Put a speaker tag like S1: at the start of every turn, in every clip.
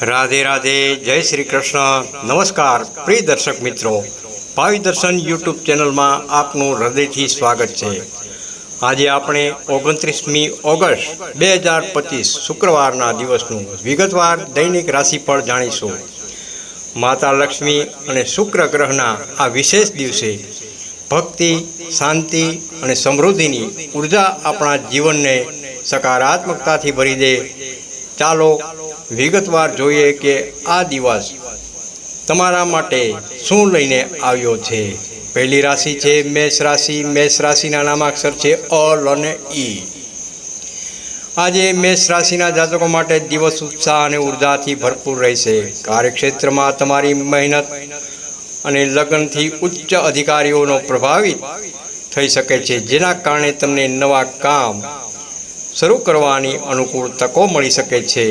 S1: રાધે રાધે, જય શ્રી કૃષ્ણ. નમસ્કાર પ્રિય દર્શક મિત્રો, ભાવિ દર્શન યુટ્યુબ ચેનલમાં આપનું હૃદયથી સ્વાગત છે. આજે આપણે 29મી ઓગસ્ટ 2025 શુક્રવારના દિવસનું વિગતવાર દૈનિક રાશિફળ જાણીશું. માતા લક્ષ્મી અને શુક્ર ગ્રહના આ વિશેષ દિવસે ભક્તિ, શાંતિ અને સમૃદ્ધિની ઉર્જા આપણા જીવનને સકારાત્મકતાથી ભરી દે. ચાલો વિગતવાર જોઈએ કે આ દિવસ તમારા માટે શું લઈને આવ્યો છે. પહેલી રાશિ છે મેષ રાશિ. મેષ રાશિના નામાક્ષર છે અ, લ અને ઈ. આજે મેષ રાશિના જાતકો માટે દિવસ ઉત્સાહ અને ઉર્જાથી ભરપૂર રહેશે. કાર્યક્ષેત્રમાં તમારી મહેનત અને લગ્નથી ઉચ્ચ અધિકારીઓનો પ્રભાવિત થઈ શકે છે, જેના કારણે તમને નવા કામ શરૂ કરવાની અનુકૂળ તકો મળી શકે છે.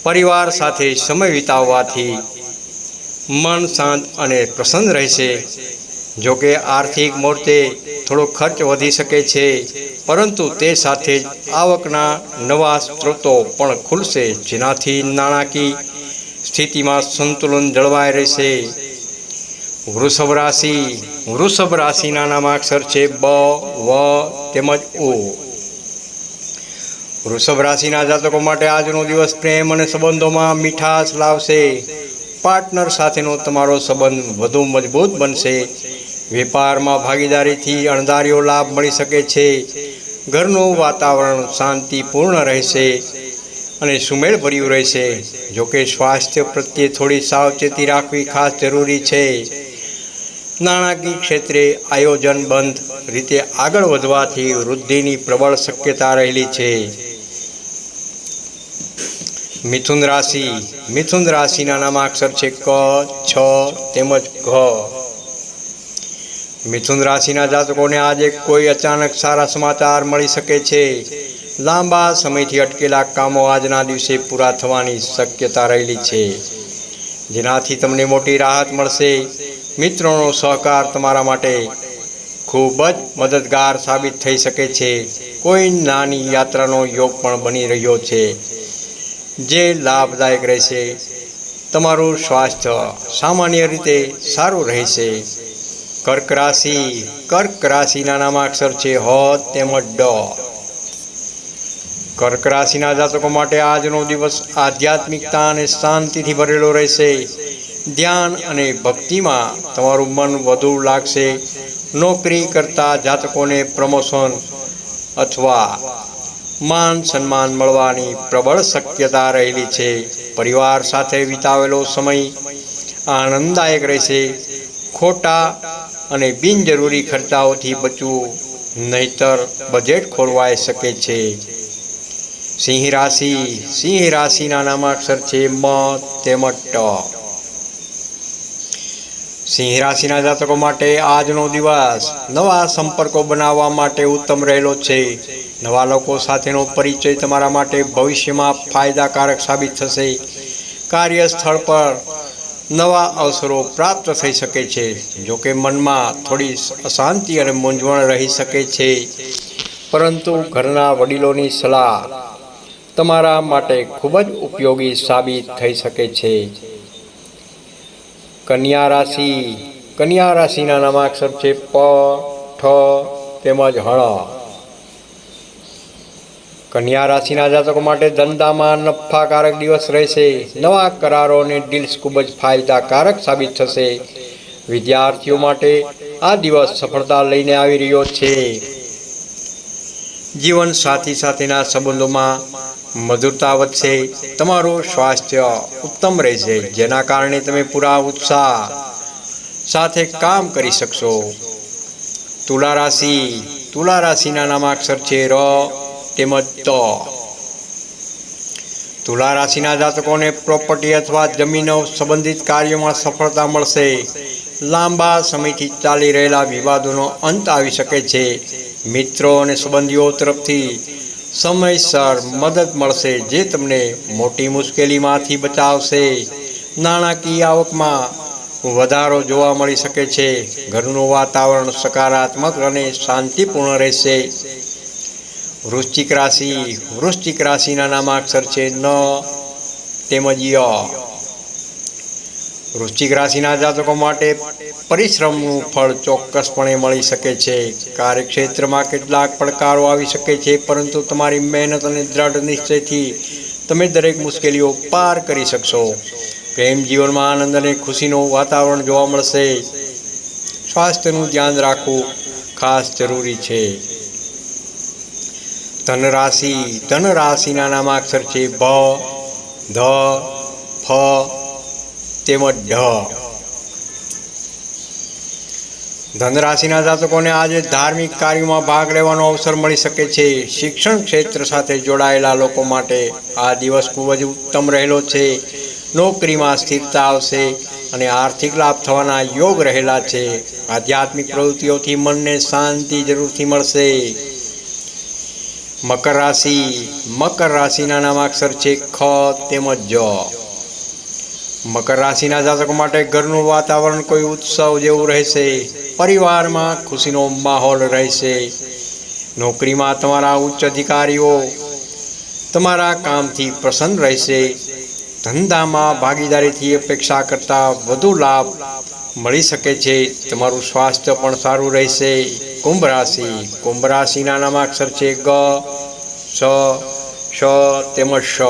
S1: પરિવાર સાથે સમય વિતાવવાથી મન શાંત અને પ્રસન્ન રહેશે. જોકે આર્થિક મોરચે થોડો ખર્ચ વધી શકે છે, પરંતુ તે સાથે જ આવકના નવા સ્ત્રોતો પણ ખુલશે, જેનાથી નાણાકીય સ્થિતિમાં સંતુલન જળવાઈ રહેશે. વૃષભ રાશિ. વૃષભ રાશિના નામાક્ષર છે બ, વ તેમજ ઉ. વૃષભ રાશિના જાતકો માટે આજનો દિવસ પ્રેમ અને સંબંધોમાં મીઠાશ લાવશે. પાર્ટનર સાથેનો તમારો સંબંધ વધુ મજબૂત બનશે. વેપારમાં ભાગીદારીથી અણધાર્યો લાભ મળી શકે છે. ઘરનું વાતાવરણ શાંતિપૂર્ણ રહેશે અને સુમેળભર્યું રહેશે. જોકે સ્વાસ્થ્ય પ્રત્યે થોડી સાવચેતી રાખવી ખાસ જરૂરી છે. નાણાકીય ક્ષેત્રે આયોજનબદ્ધ રીતે આગળ વધવાથી વૃદ્ધિની પ્રબળ શક્યતા રહેલી છે. મિથુન રાશિ. મિથુન રાશિના નામાક્ષર છે ક, છ તેમજ ઘ. મિથુન રાશિના જાતકોને આજે કોઈ અચાનક સારા સમાચાર મળી શકે છે. લાંબા સમયથી અટકેલા કામો આજના દિવસે પૂરા થવાની શક્યતા રહેલી છે, જેનાથી તમને મોટી રાહત મળશે. મિત્રોનો સહકાર તમારા માટે ખૂબ જ મદદગાર સાબિત થઈ શકે છે. કોઈ નાની યાત્રાનો યોગ પણ બની રહ્યો છે, જે લાભદાયક રહેશે. તમારું સ્વાસ્થ્ય સામાન્ય રીતે સારું રહેશે. કર્ક રાશિ. કર્ક રાશિના નામાક્ષર છે હ તેમજ ડ. કર્ક રાશિના જાતકો માટે આજનો દિવસ આધ્યાત્મિકતા અને શાંતિથી ભરેલો રહેશે. ધ્યાન અને ભક્તિમાં તમારું મન વધુ લાગશે. નોકરી કરતા જાતકોને પ્રમોશન અથવા માન સન્માન મળવાની પ્રબળ શક્યતા રહેલી છે. પરિવાર સાથે વિતાવેલો સમય આનંદદાયક રહેશે. ખોટા અને બિનજરૂરી ખર્ચાઓથી બચવું, નહીતર બજેટ ખોરવાઈ શકે છે. સિંહ રાશિ. સિંહ રાશિના નામાક્ષર છે મ તેમજ ટ. સિંહ રાશિના જાતકો માટે આજનો દિવસ નવા સંપર્કો બનાવવા માટે ઉત્તમ રહેલો છે. નવા લોકો સાથેનો પરિચય તમારા માટે ભવિષ્યમાં ફાયદાકારક સાબિત થશે. કાર્યસ્થળ પર નવા અવસરો પ્રાપ્ત થઈ શકે છે. જોકે મનમાં થોડી અશાંતિ અને મૂંઝવણ રહી શકે છે, પરંતુ ઘરના વડીલોની સલાહ તમારા માટે ખૂબ જ ઉપયોગી સાબિત થઈ શકે છે. કન્યા રાશિ. કન્યા રાશિના નામાક્ષર છે પ, ઠ તેમજ હળ. કન્યા રાશિના જાતકો માટે ધંધામાં નફાકારક દિવસ રહેશે. નવા કરારો અને ડીલ્સ ખૂબ જ ફાયદાકારક સાબિત થશે. વિદ્યાર્થીઓ માટે આ દિવસ સફળતા લઈને આવી રહ્યો છે. જીવન સાથી સાથેના સંબંધોમાં મધુરતા વધશે. તમારું સ્વાસ્થ્ય ઉત્તમ રહેશે, જેના કારણે તમે પૂરા ઉત્સાહ સાથે કામ કરી શકશો. તુલા રાશિ. તુલા રાશિના નામાક્ષર છે ર તેમજ ત. તુલા રાશિના જાતકોને પ્રોપર્ટી અથવા જમીનો સંબંધિત કાર્યોમાં સફળતા મળશે. લાંબા સમયથી ચાલી રહેલા વિવાદોનો અંત આવી શકે છે. મિત્રો અને સંબંધીઓ તરફથી સમયસર મદદ મળશે, જે તમને મોટી મુશ્કેલીમાંથી બચાવશે. નાણાકીય આવકમાં વધારો જોવા મળી શકે છે. ઘરનું વાતાવરણ સકારાત્મક અને શાંતિપૂર્ણ રહેશે. વૃશ્ચિક રાશિ. વૃશ્ચિક રાશિના નામાક્ષર છે ન તેમજ ય. વૃશ્ચિક રાશિના જાતકો માટે પરિશ્રમનું ફળ ચોક્કસપણે મળી શકે છે. કાર્યક્ષેત્રમાં કેટલાક પડકારો આવી શકે છે, પરંતુ તમારી મહેનત અને દ્રઢ નિશ્ચયથી તમે દરેક મુશ્કેલીઓ પાર કરી શકશો. પ્રેમ જીવનમાં આનંદ અને ખુશીનું વાતાવરણ જોવા મળશે. સ્વાસ્થ્યનું ધ્યાન રાખવું ખાસ જરૂરી છે. ધનરાશિના નામાક્ષર છે ભ, ધ, ફ તેમજ ઢ. ધનરાશિના જાતકોને આજે ધાર્મિક કાર્યોમાં ભાગ લેવાનો અવસર મળી શકે છે. શિક્ષણ ક્ષેત્ર સાથે જોડાયેલા લોકો માટે આ દિવસ ખૂબ જ ઉત્તમ રહેલો છે. નોકરીમાં સ્થિરતા આવશે અને આર્થિક લાભ થવાના યોગ રહેલા છે. આધ્યાત્મિક પ્રવૃત્તિઓથી મનને શાંતિ જરૂરથી મળશે. મકર રાશિના નામાક્ષર છે ખ તેમજ જ. મકર રાશિના જાતકો માટે ઘરનું વાતાવરણ કોઈ ઉત્સવ જેવું રહેશે. પરિવારમાં ખુશીનો માહોલ રહેશે. નોકરીમાં તમારા ઉચ્ચ અધિકારીઓ તમારા કામથી પ્રસન્ન રહેશે. ધંધામાં ભાગીદારીથી અપેક્ષા કરતાં વધુ લાભ મળી શકે છે. તમારું સ્વાસ્થ્ય પણ સારું રહેશે. કુંભ રાશિના નામાક્ષર છે ગ, શ તેમજ શ.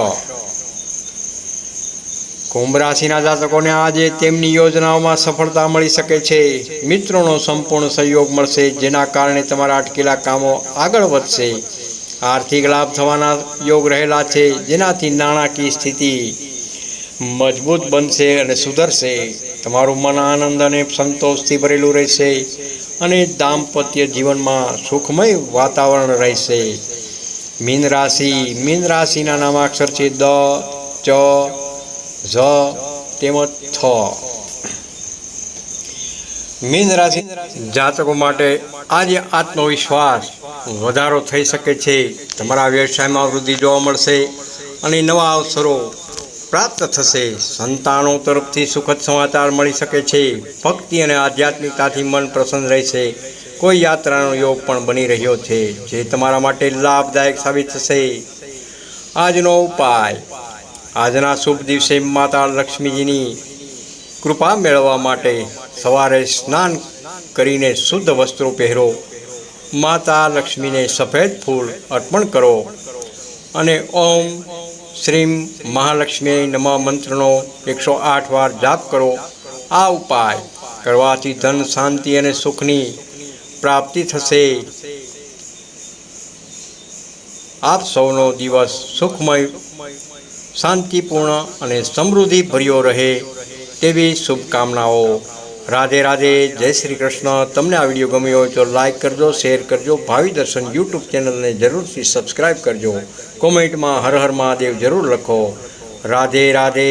S1: કુંભ રાશિના જાતકોને આજે તેમની યોજનાઓમાં સફળતા મળી શકે છે. મિત્રોનો સંપૂર્ણ સહયોગ મળશે, જેના કારણે તમારા અટકેલા કામો આગળ વધશે. આર્થિક લાભ થવાના યોગ રહેલા છે, જેનાથી નાણાકીય સ્થિતિ મજબૂત બનશે અને સુધરશે. તમારું મન આનંદ અને સંતોષથી ભરેલું રહેશે અને દાંપત્ય જીવનમાં સુખમય વાતાવરણ રહેશે. મીન રાશિના નામાક્ષર છે દ, ચ, ઝ તેમજ થ. મીન રાશિ જાતકો માટે આજે આત્મવિશ્વાસ વધારો થઈ શકે છે. તમારા વ્યવસાયમાં વૃદ્ધિ જોવા મળશે અને નવા અવસરો પ્રાપ્ત થશે. સંતાનો તરફથી સુખદ સમાચાર મળી શકે છે. ભક્તિ અને આધ્યાત્મિકતાથી મન પ્રસન્ન રહેશે. કોઈ યાત્રાનો યોગ પણ બની રહ્યો છે, જે તમારા માટે લાભદાયક સાબિત થશે. આજનો ઉપાય: આજના શુભ દિવસે માતા લક્ષ્મીજીની કૃપા મેળવવા માટે સવારે સ્નાન કરીને શુદ્ધ વસ્ત્રો પહેરો. માતા લક્ષ્મીને સફેદ ફૂલ અર્પણ કરો અને ઓમ શ્રીમ મહાલક્ષ્મી નમઃ મંત્રનો 108 વાર જાપ કરો. આ ઉપાય કરવાથી ધન, શાંતિ અને સુખની પ્રાપ્તિ થશે. આપ સૌનો દિવસ સુખમય, શાંતિપૂર્ણ અને સમૃદ્ધિભર્યો રહે તેવી શુભકામનાઓ. રાધે રાધે. જય શ્રી કૃષ્ણ. તમને આ વિડીયો ગમ્યો હોય તો લાઈક કરજો, શેર કરજો. ભાવિ દર્શન યુટ્યુબ ચેનલને જરૂરથી સબસ્ક્રાઈબ કરજો. કોમેન્ટમાં હર હર મહાદેવ જરૂર લખો. રાધે રાધે.